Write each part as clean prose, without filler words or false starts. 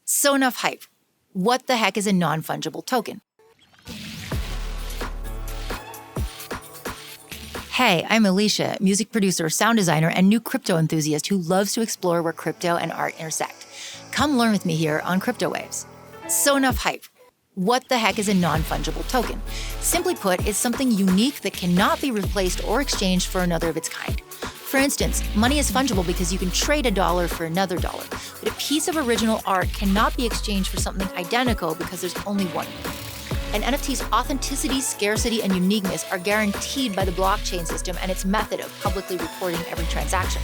So enough hype. What the heck is a non-fungible token? Hey, I'm Ill-ēsha, music producer, sound designer, and new crypto enthusiast who loves to explore where crypto and art intersect. Come learn with me here on Cryptowaves. So enough hype. What the heck is a non-fungible token? Simply put, it's something unique that cannot be replaced or exchanged for another of its kind. For instance, money is fungible because you can trade a dollar for another dollar, but a piece of original art cannot be exchanged for something identical because there's only one. An NFT's authenticity, scarcity, and uniqueness are guaranteed by the blockchain system and its method of publicly recording every transaction.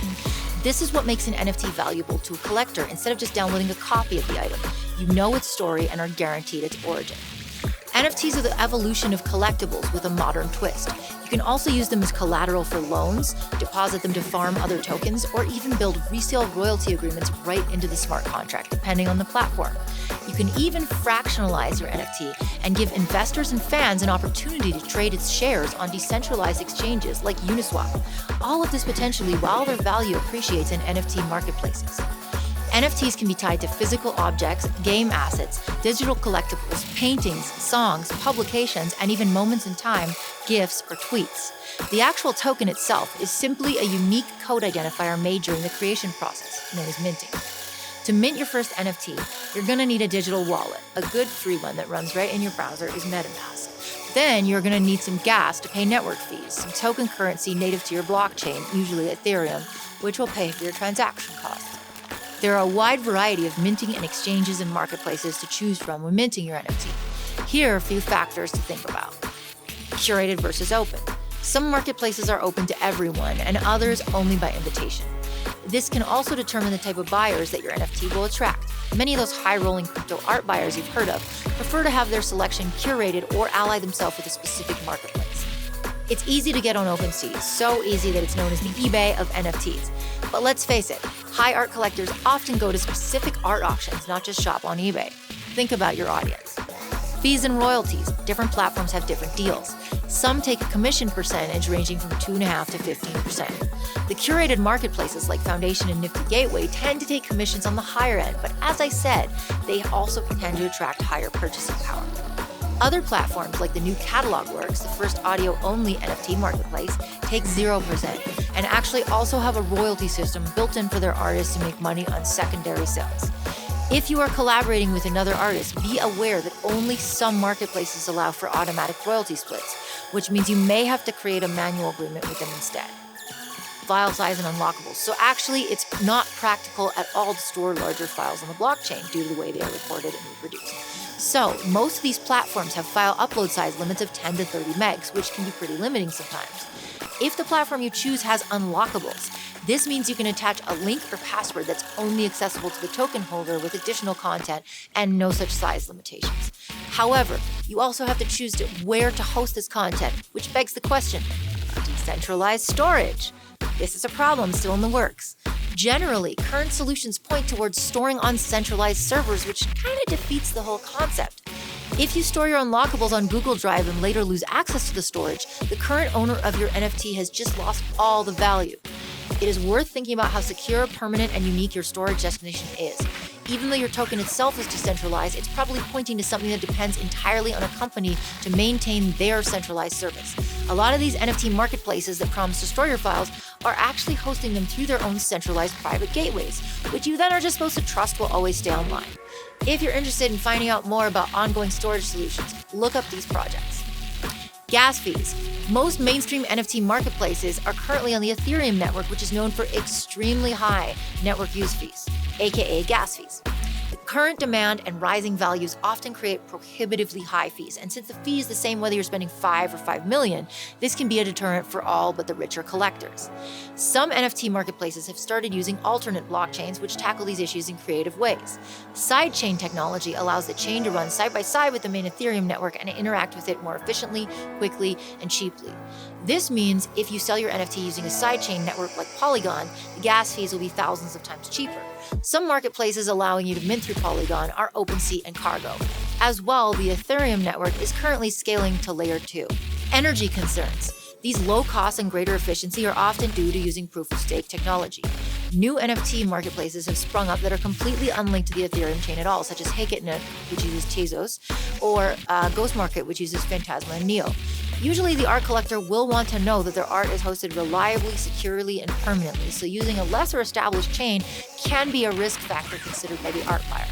This is what makes an NFT valuable to a collector instead of just downloading a copy of the item. You know its story and are guaranteed its origin. NFTs are the evolution of collectibles with a modern twist. You can also use them as collateral for loans, deposit them to farm other tokens, or even build resale royalty agreements right into the smart contract, depending on the platform. You can even fractionalize your NFT and give investors and fans an opportunity to trade its shares on decentralized exchanges like Uniswap. All of this potentially while their value appreciates in NFT marketplaces. NFTs can be tied to physical objects, game assets, digital collectibles, paintings, songs, publications, and even moments in time, GIFs, or tweets. The actual token itself is simply a unique code identifier made during the creation process, known as minting. To mint your first NFT, you're going to need a digital wallet. A good free one that runs right in your browser is MetaMask. Then you're going to need some gas to pay network fees, some token currency native to your blockchain, usually Ethereum, which will pay for your transaction costs. There are a wide variety of minting and exchanges and marketplaces to choose from when minting your NFT. Here are a few factors to think about. Curated versus open. Some marketplaces are open to everyone and others only by invitation. This can also determine the type of buyers that your NFT will attract. Many of those high-rolling crypto art buyers you've heard of prefer to have their selection curated or ally themselves with a specific marketplace. It's easy to get on OpenSea, so easy that it's known as the eBay of NFTs. But let's face it, high art collectors often go to specific art auctions, not just shop on eBay. Think about your audience. Fees and royalties. Different platforms have different deals. Some take a commission percentage ranging from 2.5% to 15%. The curated marketplaces like Foundation and Nifty Gateway tend to take commissions on the higher end, but as I said, they also tend to attract higher purchasing power. Other platforms like the new Catalog Works, the first audio-only NFT marketplace, take 0% and actually also have a royalty system built in for their artists to make money on secondary sales. If you are collaborating with another artist, be aware that only some marketplaces allow for automatic royalty splits, which means you may have to create a manual agreement with them instead. File size and unlockables. So actually, it's not practical at all to store larger files on the blockchain due to the way they are recorded and reproduced. So most of these platforms have file upload size limits of 10 to 30 megs, which can be pretty limiting sometimes. If the platform you choose has unlockables, this means you can attach a link or password that's only accessible to the token holder with additional content and no such size limitations. However, you also have to choose where to host this content, which begs the question, decentralized storage. This is a problem still in the works. Generally, current solutions point towards storing on centralized servers, which kind of defeats the whole concept. If you store your unlockables on Google Drive and later lose access to the storage, the current owner of your NFT has just lost all the value. It is worth thinking about how secure, permanent, and unique your storage destination is. Even though your token itself is decentralized, it's probably pointing to something that depends entirely on a company to maintain their centralized service. A lot of these NFT marketplaces that promise to store your files are actually hosting them through their own centralized private gateways, which you then are just supposed to trust will always stay online. If you're interested in finding out more about ongoing storage solutions, look up these projects. Gas fees. Most mainstream NFT marketplaces are currently on the Ethereum network, which is known for extremely high network use fees, aka gas fees. The current demand and rising values often create prohibitively high fees, and since the fee is the same whether you're spending 5 or 5 million, this can be a deterrent for all but the richer collectors. Some NFT marketplaces have started using alternate blockchains which tackle these issues in creative ways. Sidechain technology allows the chain to run side by side with the main Ethereum network and interact with it more efficiently, quickly, and cheaply. This means if you sell your NFT using a sidechain network like Polygon, the gas fees will be thousands of times cheaper. Some marketplaces allowing you to mint through Polygon are OpenSea and Cargo. As well, the Ethereum network is currently scaling to Layer 2. Energy concerns. These low costs and greater efficiency are often due to using proof-of-stake technology. New NFT marketplaces have sprung up that are completely unlinked to the Ethereum chain at all, such as Heyket.net, which uses Tezos, or Ghost Market, which uses Phantasma and Neo. Usually, the art collector will want to know that their art is hosted reliably, securely, and permanently, so using a lesser established chain can be a risk factor considered by the art buyer.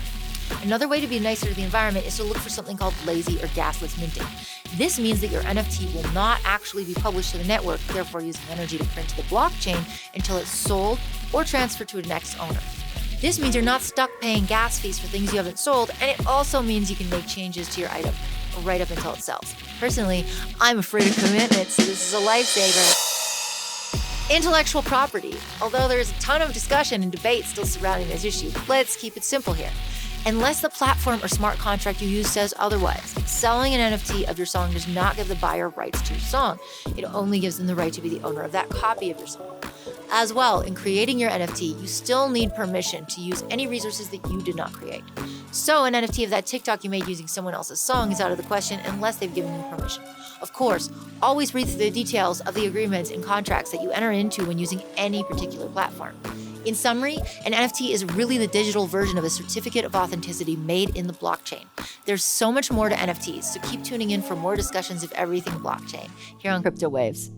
Another way to be nicer to the environment is to look for something called lazy or gasless minting. This means that your NFT will not actually be published to the network, therefore using energy to print to the blockchain until it's sold or transferred to a next owner. This means you're not stuck paying gas fees for things you haven't sold, and it also means you can make changes to your item right up until it sells. Personally, I'm afraid of commitment, so this is a lifesaver. Intellectual property. Although there's a ton of discussion and debate still surrounding this issue, let's keep it simple here. Unless the platform or smart contract you use says otherwise, selling an NFT of your song does not give the buyer rights to your song. It only gives them the right to be the owner of that copy of your song. As well, in creating your NFT, you still need permission to use any resources that you did not create. So an NFT of that TikTok you made using someone else's song is out of the question unless they've given you permission. Of course, always read through the details of the agreements and contracts that you enter into when using any particular platform. In summary, an NFT is really the digital version of a certificate of authenticity made in the blockchain. There's so much more to NFTs, so keep tuning in for more discussions of everything blockchain here on Cryptowaves.